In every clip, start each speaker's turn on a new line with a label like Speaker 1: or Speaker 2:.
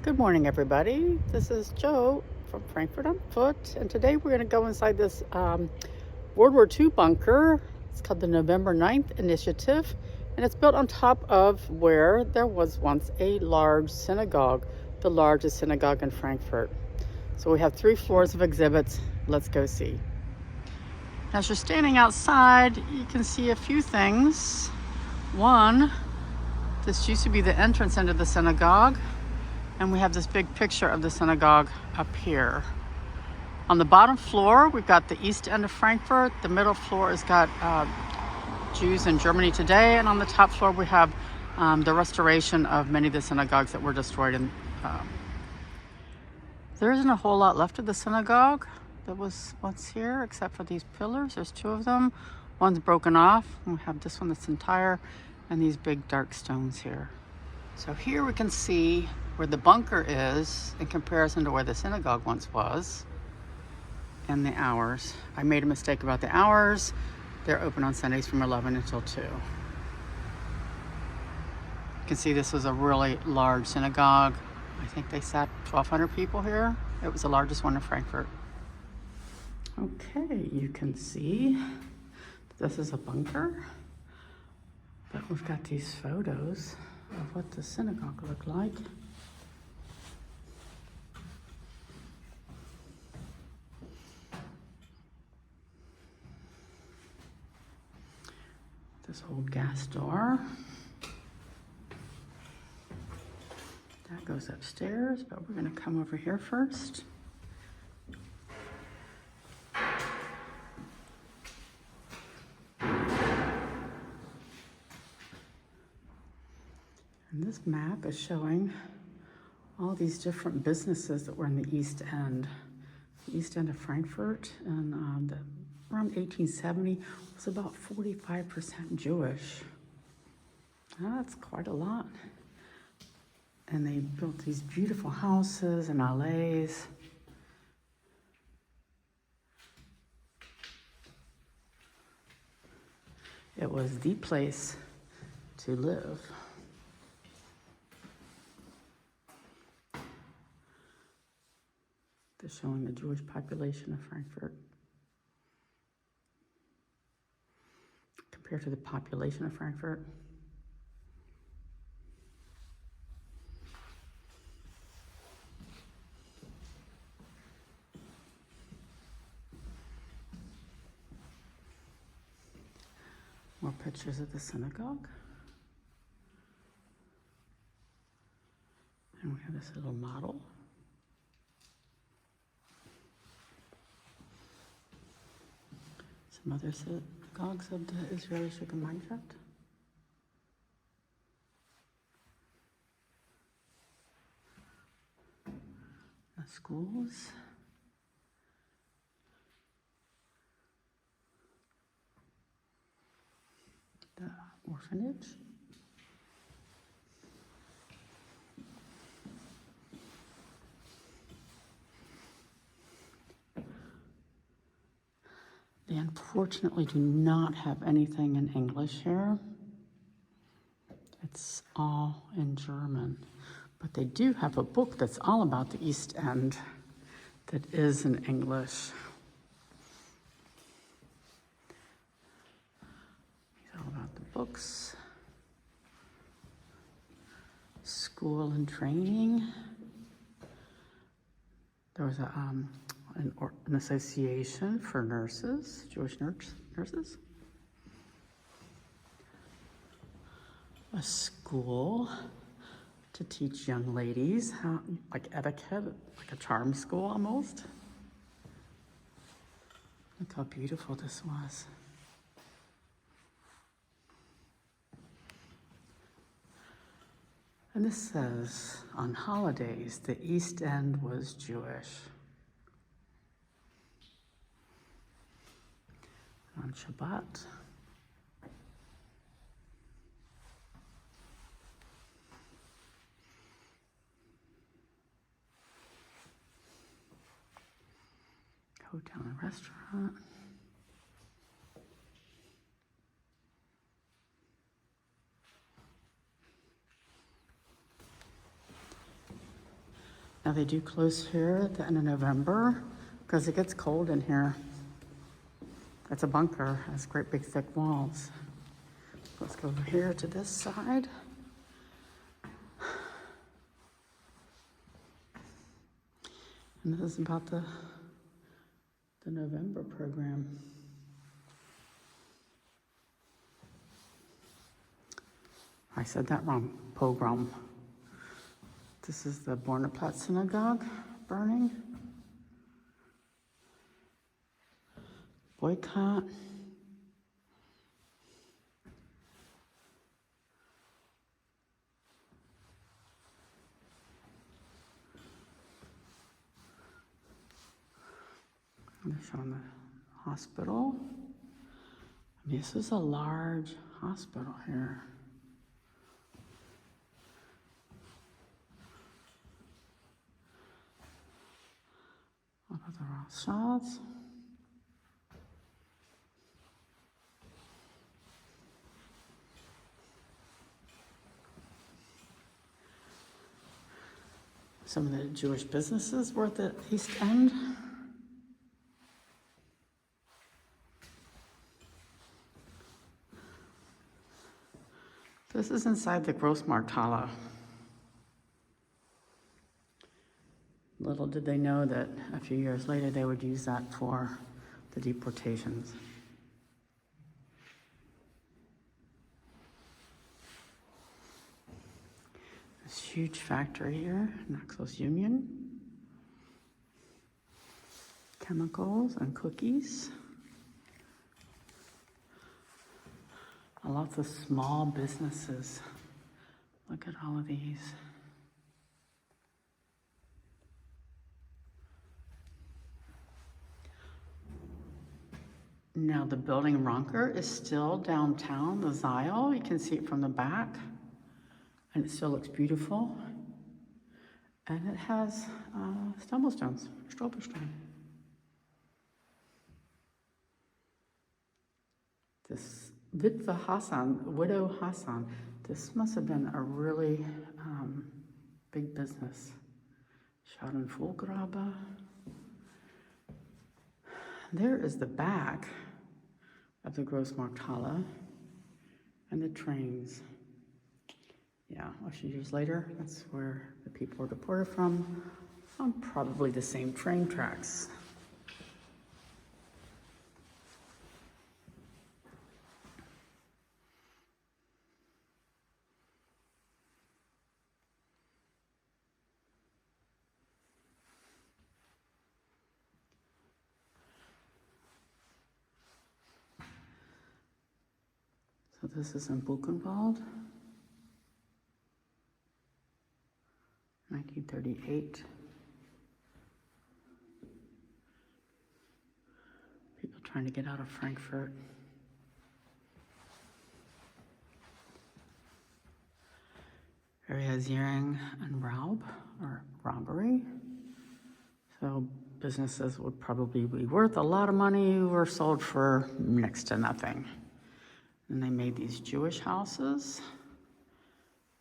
Speaker 1: Good morning, everybody. This is Joe from Frankfurt on Foot, and today we're going to go inside this World War II bunker. It's called the November 9th Initiative, and it's built on top of where there was once a large synagogue, the largest synagogue in Frankfurt. So we have 3 floors of exhibits. Let's go see. As you're standing outside, you can see a few things. One, this used to be the entrance into the synagogue. And we have this big picture of the synagogue up here. On the bottom floor, we've got the East End of Frankfurt. The middle floor has got Jews in Germany today. And on the top floor, we have the restoration of many of the synagogues that were destroyed. There isn't a whole lot left of the synagogue that was once here, except for these pillars. There's 2 of them. One's broken off. And we have this one that's entire, and these big dark stones here. So here we can see where the bunker is in comparison to where the synagogue once was, and the hours. I made a mistake about the hours. They're open on Sundays from 11 until 2. You can see this was a really large synagogue. I think they sat 1,200 people here. It was the largest one in Frankfurt. Okay, you can see this is a bunker, but we've got these photos of what the synagogue looked like. This old gas door. That goes upstairs, but we're going to come over here first. And this map is showing all these different businesses that were in the East End. The East End of Frankfurt, and around 1870 was about 45% Jewish. That's quite a lot. And they built these beautiful houses and alleys. It was the place to live. They're showing the Jewish population of Frankfurt compared to the population of Frankfurt. More pictures of the synagogue. And we have this little model. Some other synagogues of the Israeli Gemeinschaft. The schools. The orphanage. They unfortunately do not have anything in English here. It's all in German. But they do have a book that's all about the East End that is in English. It's all about the books. School and training. There was an association for nurses, Jewish nurses. A school to teach young ladies how, like etiquette, like a charm school almost. Look how beautiful this was. And this says, on holidays, the East End was Jewish. On Shabbat, hotel and restaurant. Now they do close here at the end of November because it gets cold in here. It's a bunker, it has great big thick walls. Let's go over here to this side. And this is about the November program. I said that wrong, pogrom. This is the Bornaplatz Synagogue burning. Boycott. They're showing the hospital. I mean, this is a large hospital here. What about the Rothschilds? Some of the Jewish businesses were at the East End. This is inside the Grossmarkthalle. Little did they know that a few years later they would use that for the deportations. This huge factory here, Naxos Union. Chemicals and cookies. Lots of small businesses. Look at all of these. Now the building Ronker is still downtown, the Zeil. You can see it from the back. And it still looks beautiful. And it has stumblestones, Stolperstein. This Witwe Hassan, Widow Hassan, this must have been a really big business. Schadenvollgrabe. There is the back of the Grossmarkthalle and the trains. Yeah, a few years later, that's where the people were deported from, on probably the same train tracks. So this is in Buchenwald, 1938. People trying to get out of Frankfurt. Ziering and Raub, or robbery. So businesses would probably be worth a lot of money, were sold for next to nothing. And they made these Jewish houses.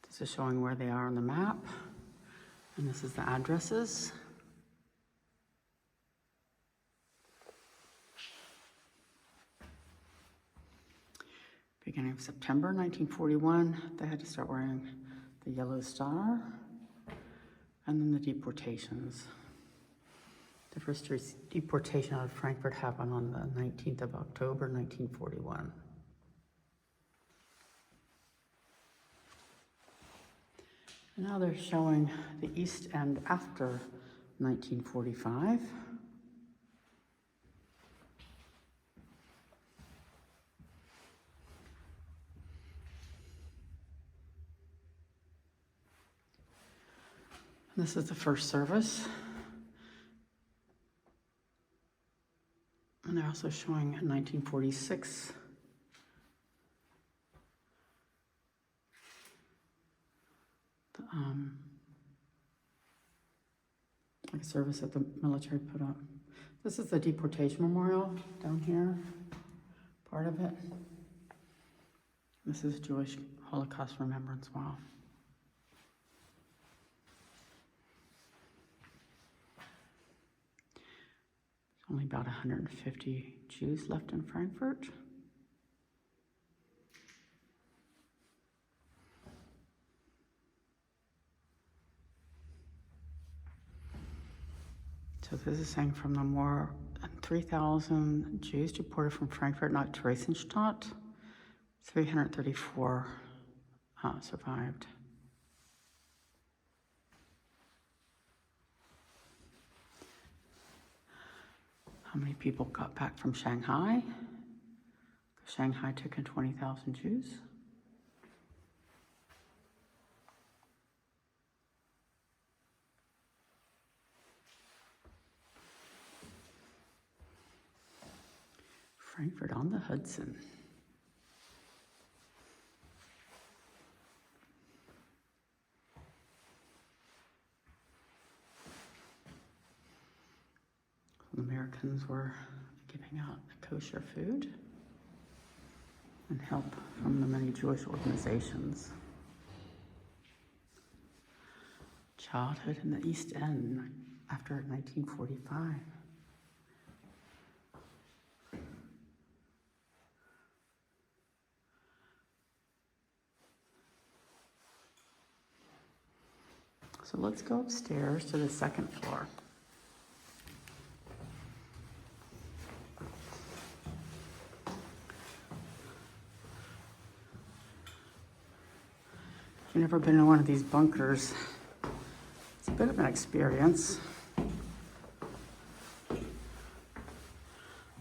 Speaker 1: This is showing where they are on the map. And this is the addresses. Beginning of September 1941, they had to start wearing the yellow star. And then the deportations. The first deportation out of Frankfurt happened on the 19th of October, 1941. Now they're showing the East End after 1945. This is the first service. And they're also showing 1946. Like a service that the military put up. This is the deportation memorial down here, part of it. This is Jewish Holocaust Remembrance Wall. only about 150 Jews left in Frankfurt. So this is saying from the more than 3,000 Jews deported from Frankfurt nach Theresienstadt, 334 survived. How many people got back from Shanghai? Shanghai took in 20,000 Jews. Frankfurt on the Hudson. Americans were giving out kosher food and help from the many Jewish organizations. Childhood in the East End after 1945. So let's go upstairs to the second floor. If you've never been in one of these bunkers, it's a bit of an experience.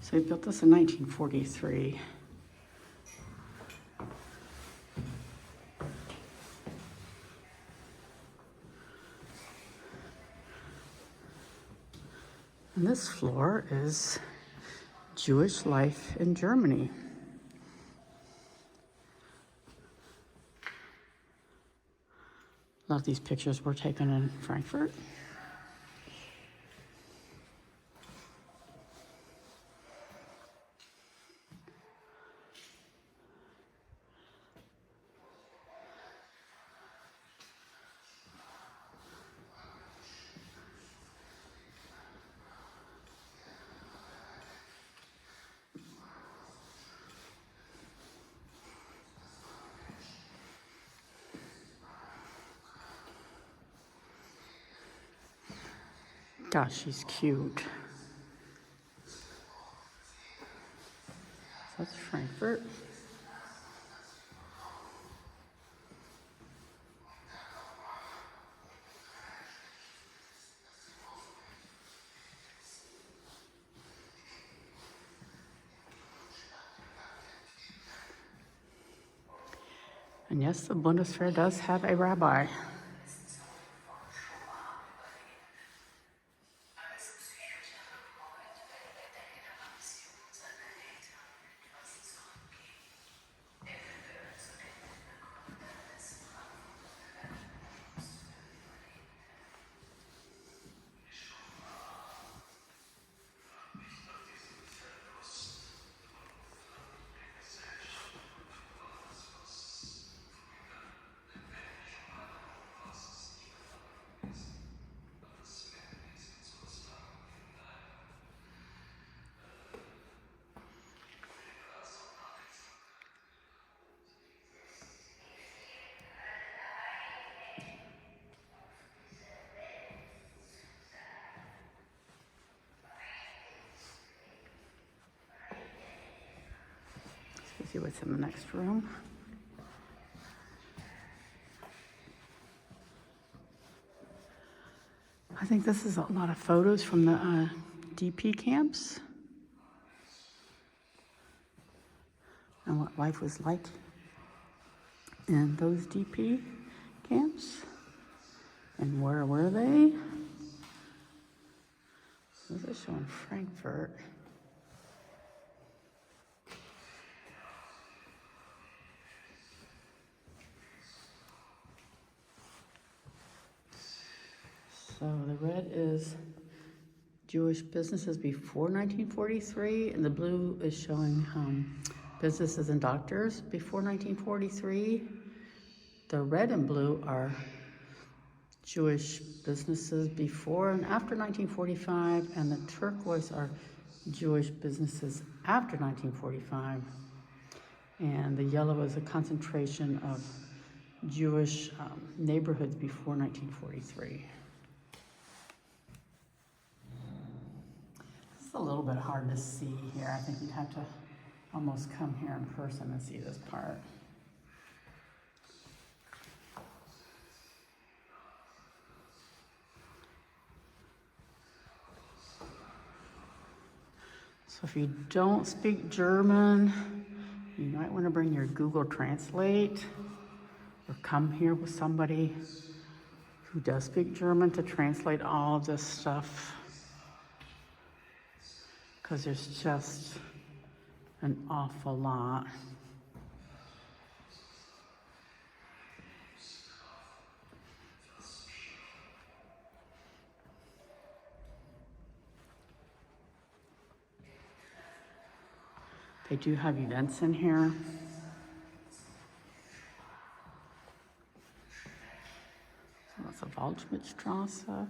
Speaker 1: So they built this in 1943. And this floor is Jewish life in Germany. A lot of these pictures were taken in Frankfurt. Gosh, she's cute. So that's Frankfurt. And yes, the Bundeswehr does have a rabbi. Let's see what's in the next room. I think this is a lot of photos from the DP camps and what life was like in those DP camps. And where were they? This is showing Frankfurt. So the red is Jewish businesses before 1943, and the blue is showing businesses and doctors before 1943. The red and blue are Jewish businesses before and after 1945, and the turquoise are Jewish businesses after 1945. And the yellow is a concentration of Jewish neighborhoods before 1943. This is a little bit hard to see here. I think you'd have to almost come here in person and see this part. So if you don't speak German, you might want to bring your Google Translate or come here with somebody who does speak German to translate all of this stuff, because there's just an awful lot. They do have events in here. So that's a Waldschmidtstraße.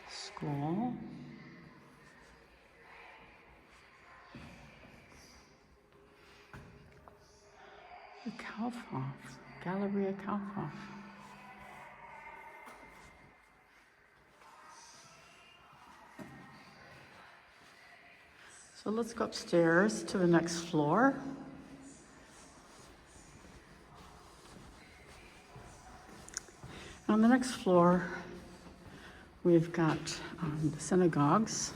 Speaker 1: School. The Kaufhof, Galeria Kaufhof. So let's go upstairs to the next floor. On the next floor, we've got the synagogues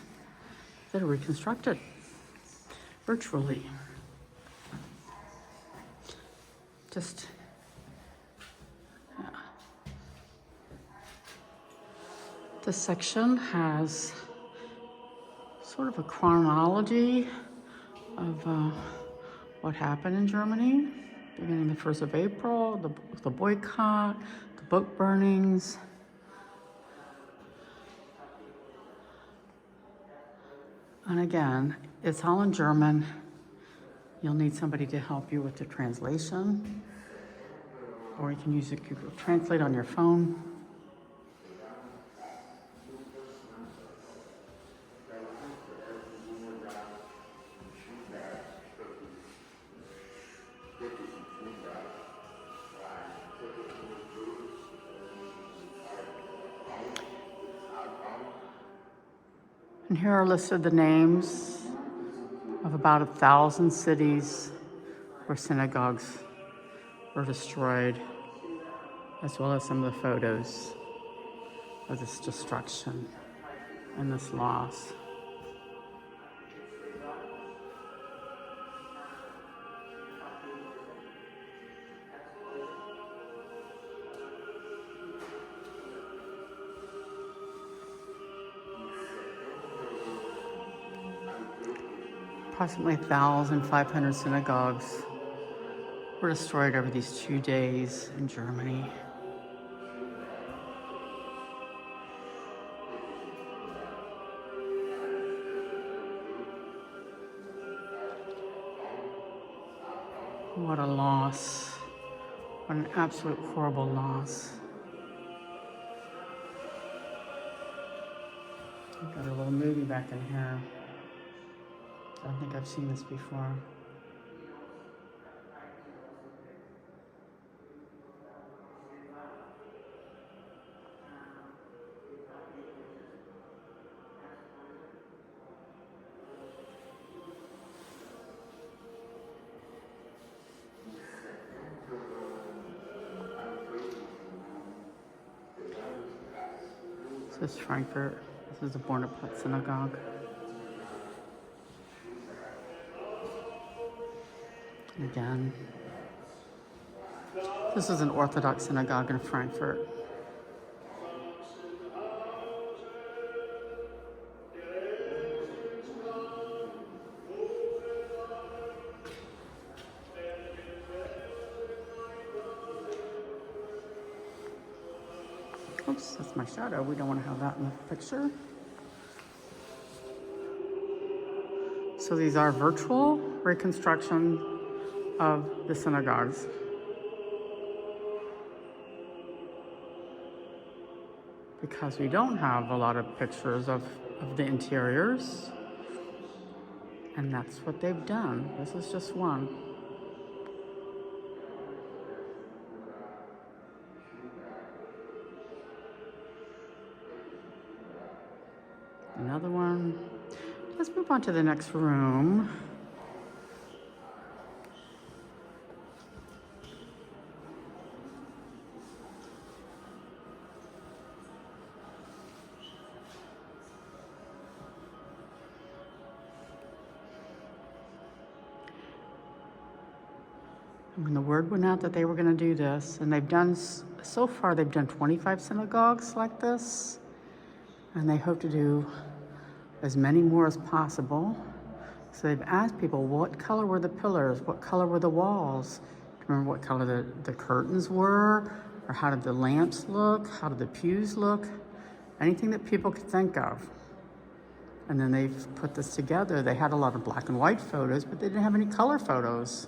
Speaker 1: that are reconstructed virtually. Just this section has sort of a chronology of what happened in Germany, beginning the 1st of April, the boycott, the book burnings. And again, it's all in German. You'll need somebody to help you with the translation, or you can use a Google Translate on your phone. And here are listed the names of about 1,000 cities where synagogues were destroyed, as well as some of the photos of this destruction and this loss. Approximately 1,500 synagogues were destroyed over these 2 days in Germany. What a loss. What an absolute horrible loss. I've got a little movie back in here. I don't think I've seen this before. This is Frankfurt. This is the Bonaparte Synagogue. Again, this is an Orthodox synagogue in Frankfurt. Oops, that's my shadow. We don't want to have that in the picture. So these are virtual reconstruction of the synagogues. Because we don't have a lot of pictures of the interiors. And that's what they've done. This is just one. Another one. Let's move on to the next room. When the word went out that they were going to do this, and they've done, so far they've done 25 synagogues like this, and they hope to do as many more as possible. So they've asked people, what color were the pillars? What color were the walls? Remember what color the curtains were? Or how did the lamps look? How did the pews look? Anything that people could think of. And then they've put this together. They had a lot of black and white photos, but they didn't have any color photos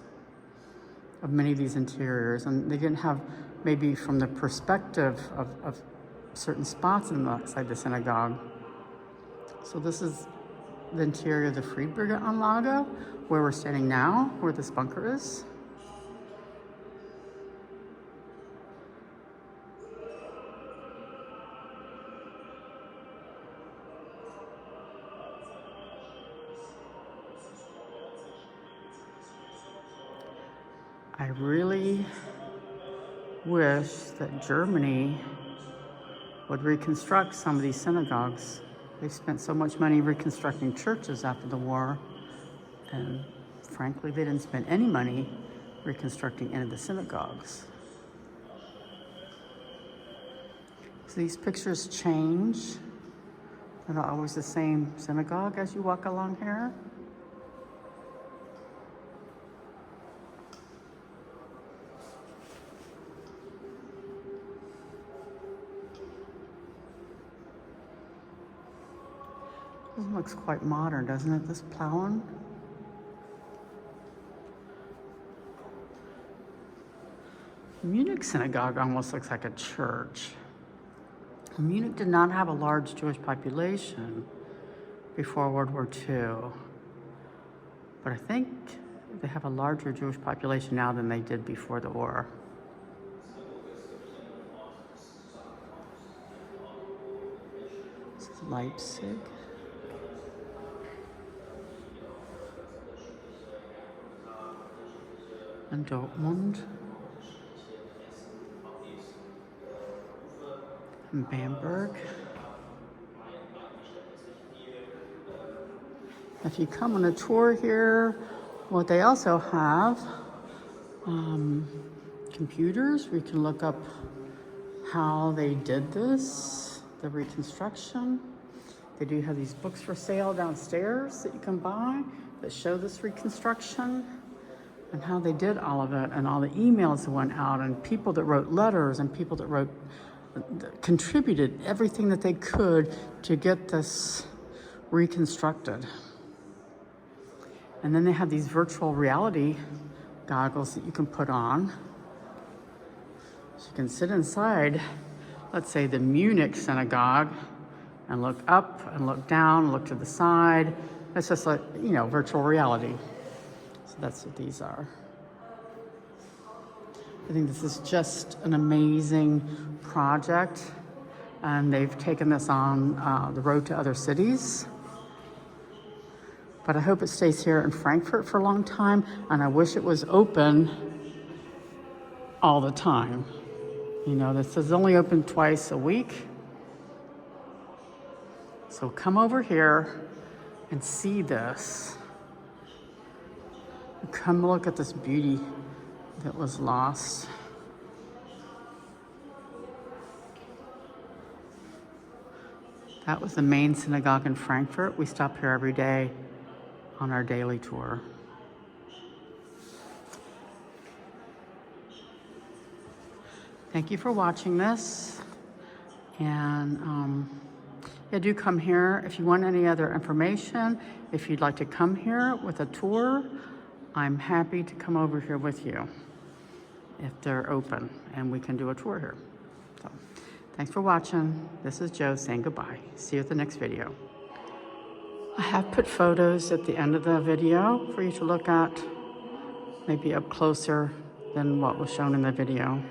Speaker 1: of many of these interiors. And they didn't have, maybe from the perspective of certain spots inside the synagogue. So this is the interior of the Friedberger Anlage, where we're standing now, where this bunker is. I really wish that Germany would reconstruct some of these synagogues. They've spent so much money reconstructing churches after the war, and frankly, they didn't spend any money reconstructing any of the synagogues. So these pictures change. They're not always the same synagogue as you walk along here. This looks quite modern, doesn't it, this plowing? Munich synagogue almost looks like a church. Munich did not have a large Jewish population before World War II, but I think they have a larger Jewish population now than they did before the war. This is Leipzig. And Dortmund. And Bamberg. If you come on a tour here, what they also have, computers where you can look up how they did this, the reconstruction. They do have these books for sale downstairs that you can buy that show this reconstruction and how they did all of it, and all the emails that went out, and people that wrote letters, and people that contributed everything that they could to get this reconstructed. And then they have these virtual reality goggles that you can put on. So you can sit inside, let's say the Munich synagogue, and look up and look down, look to the side. It's just like, virtual reality. So that's what these are. I think this is just an amazing project, and they've taken this on the road to other cities. But I hope it stays here in Frankfurt for a long time, and I wish it was open all the time. This is only open twice a week. So come over here and see this. Come look at this beauty that was lost. That was the main synagogue in Frankfurt. We stop here every day on our daily tour. Thank you for watching this. And Yeah, do come here. If you want any other information, if you'd like to come here with a tour, I'm happy to come over here with you if they're open and we can do a tour here. So, thanks for watching. This is Joe saying goodbye. See you at the next video. I have put photos at the end of the video for you to look at, maybe up closer than what was shown in the video.